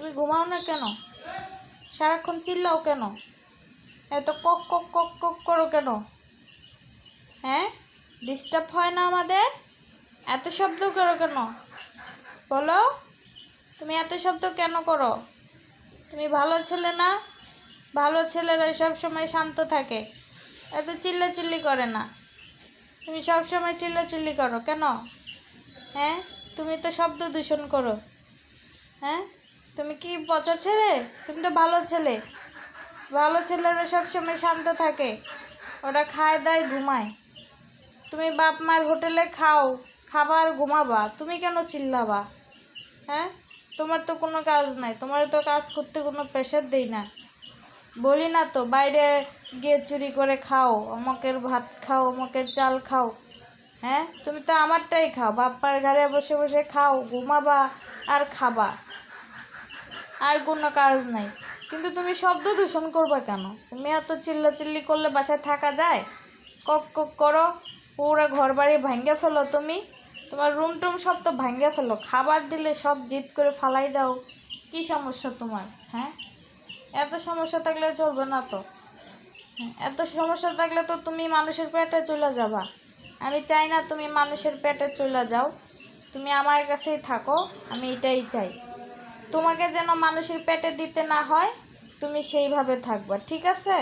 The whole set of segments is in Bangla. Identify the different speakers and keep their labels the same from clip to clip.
Speaker 1: তুমি ঘুমাও না কেন? সারাক্ষণ চিল্লাও কেন? এত কক কক কক কক করো কেন? হ্যাঁ, ডিস্টার্ব হয় না আমাদের? এত শব্দ করো কেন বলো? তুমি এত শব্দ কেন করো? তুমি ভালো ছেলে না? ভালো ছেলেরা সব সময় শান্ত থাকে, এত চিল্লাচিল্লি করে না। তুমি সব সময় চিল্লাচিল্লি করো কেন? হ্যাঁ, তুমি তো শব্দ দূষণ করো। হ্যাঁ, তুমি কি পচা ছেলে? তুমি তো ভালো ছেলে। ভালো ছেলেরা সবসময় শান্ত থাকে, ওরা খায় দায় ঘুমায়। তুমি বাপ মার হোটেলে খাও, খাবার ঘুমাবা, তুমি কেন চিল্লাবা? হ্যাঁ, তোমার তো কোনো কাজ নাই, তোমার তো কাজ করতে কোনো প্রেশার দেই না। বলি না তো বাইরে গিয়ে চুরি করে খাও, অমুকের ভাত খাও, অমুকের চাল খাও। হ্যাঁ, তুমি তো আমারটাই খাও, বাপ্পার ঘরে বসে বসে খাও, ঘুমাবা আর খাবা, আর কোনো কাজ নাই। কিন্তু তুমি শব্দ দূষণ করবা কেন? তুমি এত চিল্লাচিল্লি করলে বাসায় থাকা যায়? কক কক করো, পুরো ঘর বাড়ি ভাঙ্গে ফেলো। তুমি তোমার রুম টুম সব তো ভাঙ্গে ফেলো, খাবার দিলে সব জিদ করে ফালাই দাও। কি সমস্যা তোমার? হ্যাঁ, এত সমস্যা থাকলে চলবে না তো। এত সমস্যা থাকলে তো তুমি মানুষের পেটে চলে যাবা। আমি চাই না তুমি মানুষের পেটে চলে যাও, তুমি আমার কাছেই থাকো, আমি এটাই চাই। তোমাকে যেন মানুষের পেটে দিতে না হয়, তুমি সেইভাবে থাকবা, ঠিক আছে?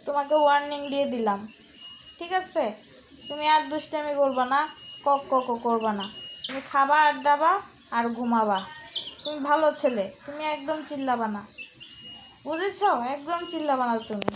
Speaker 1: তোমাকে ওয়ার্নিং দিয়ে দিলাম, ঠিক আছে? তুমি আর দুষ্টামি করবা না, কক কক করবা না। তুমি খাবা আর দাবা আর ঘুমাবা। তুমি ভালো ছেলে, তুমি একদম চিল্লাবা না, বুঝেছো? একদম চিল্লাবা না তুমি।